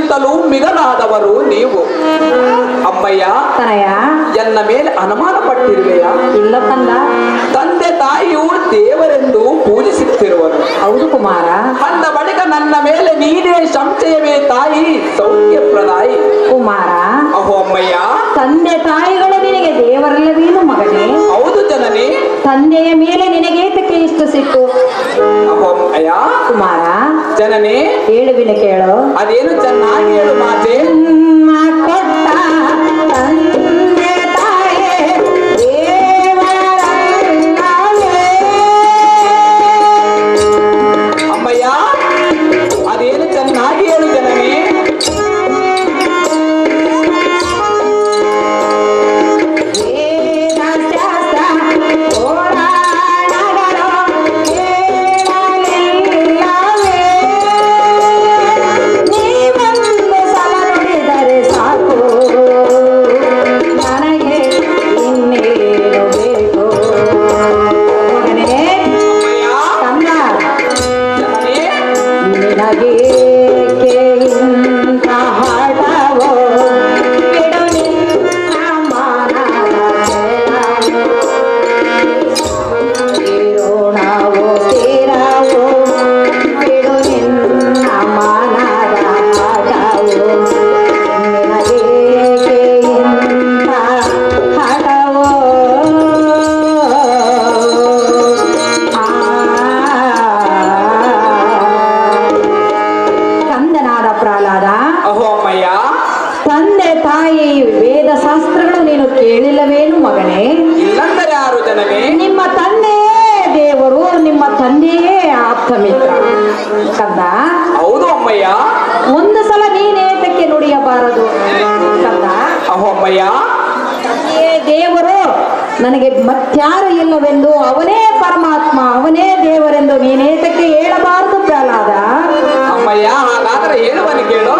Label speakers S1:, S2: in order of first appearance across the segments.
S1: ತಾಯಿಗಿಂತಲೂ ಮಿಗಲಾದವರು ನೀವು. ಅಮ್ಮಯ್ಯ, ಎನ್ನ ಮೇಲೆ ಅನುಮಾನ ಪಟ್ಟಿರುವೆಯಾ?
S2: ಇಲ್ಲ ಕಂದ.
S1: ತಂದೆ ತಾಯಿಯು ದೇವರೆಂದು ಪೂಜಿಸುತ್ತಿರುವರು.
S2: ಹೌದು ಕುಮಾರ.
S1: ಅಂದ ಬಳಿಕ ನನ್ನ ಮೇಲೆ ನೀನೇ ಸಂಶಯವೇ ತಾಯಿ ಸೌಖ್ಯಪ್ರದಾಯಿ.
S2: ಕುಮಾರ,
S1: ಅಹೋ ಅಮ್ಮಯ್ಯ,
S2: ತಂದೆ ತಾಯಿಗಳು ನಿನಗೆ ದೇವರಲ್ಲವೇನು ಮಗನೇ?
S1: ಹೌದು ಜನನಿ.
S2: ತಂದೆಯ ಮೇಲೆ ನಿನಗೆ ಏತಕ್ಕೆ ಇಷ್ಟು ಸಿಟ್ಟು?
S1: ಅಹೋ ಅಯ್ಯ
S2: ಕುಮಾರ,
S1: ಜನನಿ
S2: ಹೇಳುವಿನ ಕೇಳು.
S1: ಅದೇನು ಚೆನ್ನಾಗಿ ಹೇಳು ಮಾತೆ.
S2: ಕೊಟ್ಟ ತಂದೆ ತಾಯೇ ದೇವರಲ್ಲವೇ?
S1: ಅಮ್ಮಯ್ಯ, ಅದೇನು ಚೆನ್ನಾಗಿ ಹೇಳು ಜನನಿ.
S2: ತಂದೆ ತಾಯಿ ವೇದ ಶಾಸ್ತ್ರಗಳು ನೀನು ಕೇಳಿಲ್ಲವೇನು ಮಗನೇ?
S1: ಇಲ್ಲಂದರೆ ಯಾರು ಜನನೇ?
S2: ನಿಮ್ಮ ತಂದೆಯೇ ದೇವರು, ನಿಮ್ಮ ತಂದೆಯೇ ಆಪ್ತ ಮಿತ್ರ ಕಂದ.
S1: ಹೌದು ಅಮ್ಮಯ್ಯ.
S2: ಒಂದು ಸಲ ನೀನೇತಕ್ಕೆ ನುಡಿಯಬಾರದು ಕಂದ?
S1: ಅಹೋ ಅಮ್ಮಯ್ಯ,
S2: ತಂದೆಯೇ ದೇವರು, ನನಗೆ ಮತ್ಯಾರು ಇಲ್ಲವೆಂದು, ಅವನೇ ಪರಮಾತ್ಮ, ಅವನೇ ದೇವರೆಂದು ನೀನೇತಕ್ಕೆ ಹೇಳಬಾರದು ಪ್ರಹ್ಲಾದ?
S1: ಅಮ್ಮಯ್ಯ, ಹಾಗಾದರೆ ಹೇಳುವನು ಕೇಳು.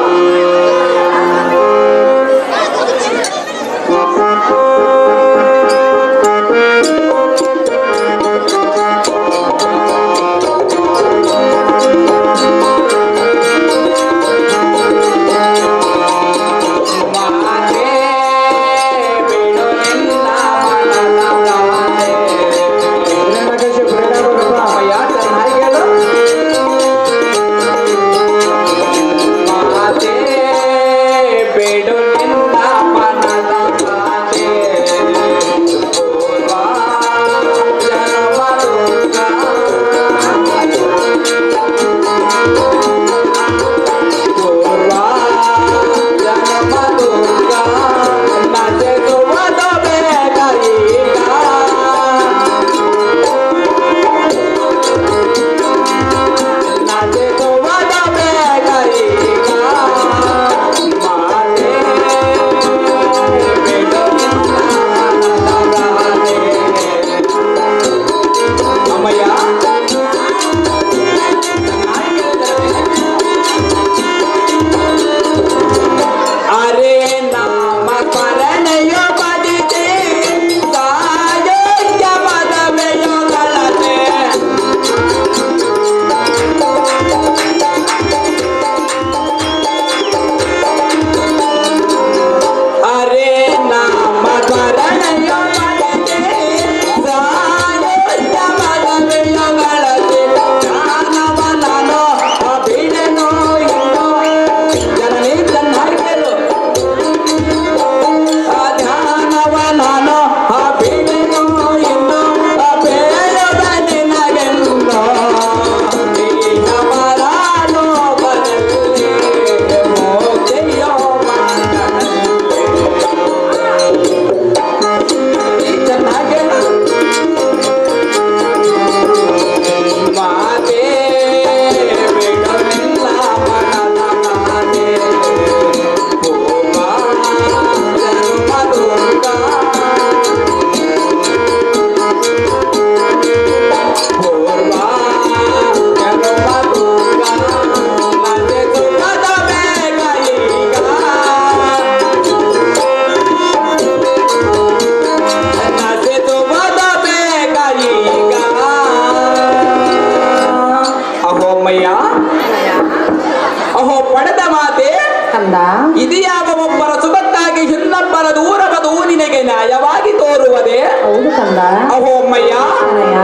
S1: ಅಹೋ ಪಡೆದ ಮಾತೆ
S2: ಕಂದ
S1: ಇದಿಯಾವ ಒಬ್ಬರ ಸುಖಕ್ಕಾಗಿ ಇನ್ನೊಬ್ಬರ ದೂರವದು ನಿನಗೆ ನ್ಯಾಯವಾಗಿ ತೋರುವುದೇ?
S2: ಹೌದು ಕಂದ.
S1: ಅಹೋಮ್ಮಯ್ಯ,
S2: ಅನಯ್ಯ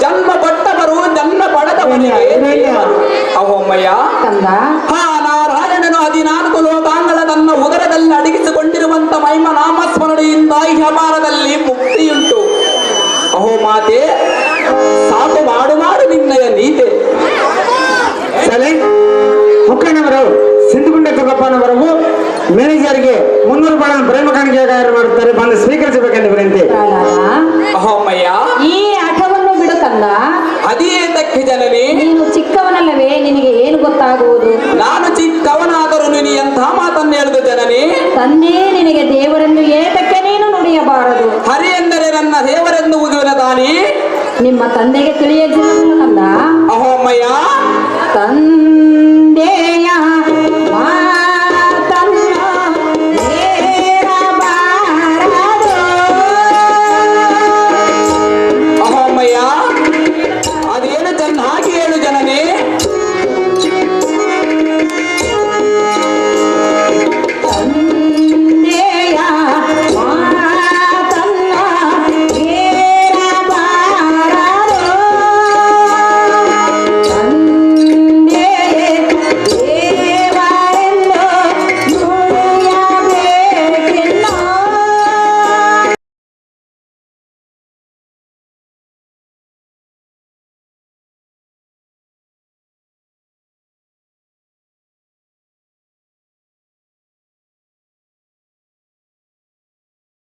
S1: ಜನ್ಮ ಕೊಟ್ಟವರು ಜನ್ಮ ಪಡೆದವನಿಗೆ ದೇವರು. ಅಹೋಮ್ಮಯ್ಯ,
S2: ಕಂದ
S1: ಹಾ ನಾರಾಯಣನು 14 ಲೋಕಾಂಗಳ ತನ್ನ ಉದರದಲ್ಲಿ ಅಡಗಿಸಿಕೊಂಡಿರುವಂತ ಮಹಿಮ ನಾಮಸ್ಮರಣೆಯಿಂದ ಇಹಮಾನದಲ್ಲಿ ಮುಕ್ತಿಯುಂಟು. ಅಹೋ ಮಾತೆ, ಸಾಕು ಮಾಡು ಮಾಡು ನಿನ್ನಯ ನೀತೆ.
S3: ಸರಿ, ಮುಖಂಡವರು ಸಿಂಧುಗುಂಡ ತುಗಪ್ಪನವರವು ಮ್ಯಾನೇಜರ್ಗೆ 300 ರೂಪಾಯಿ ಪ್ರೇಮ ಕಾಣಿಕೆ ಮಾಡುತ್ತಾರೆ, ಬಂದು ಸ್ವೀಕರಿಸಬೇಕೆಂದು ವಿನಂತಿ.
S2: ಪ್ರಹ್ಲಾದ,
S1: ಅಹೋಮ್ಮಯ್ಯ,
S2: ಈ ಆಟವನ್ನು ಬಿಡು ಕಂದ.
S1: ಅದೇತಕ್ಕೆ ಜನನಿ?
S2: ನೀನು ಚಿಕ್ಕವನಲ್ಲವೇ, ನಿನಗೆ ಏನು ಗೊತ್ತಾಗುವುದು?
S1: ನಾನು ಚಿಕ್ಕವನಾದರೂ ನೀನು ಎಂಥ ಮಾತನ್ನು ಹೇಳಿದ ಜನನಿ?
S2: ತಂದೆ ನಿನಗೆ ದೇವರೆಂದು ಏತಕ್ಕೆ ನೀನು ನುಡಿಯಬಾರದು?
S1: ಹರಿ ಎಂದರೆ ನನ್ನ ದೇವರೆಂದು ಉಗಿಯುವ ದಾನಿ.
S2: ನಿಮ್ಮ ತಂದೆಗೆ ತಿಳಿಯದಿಲ್ಲ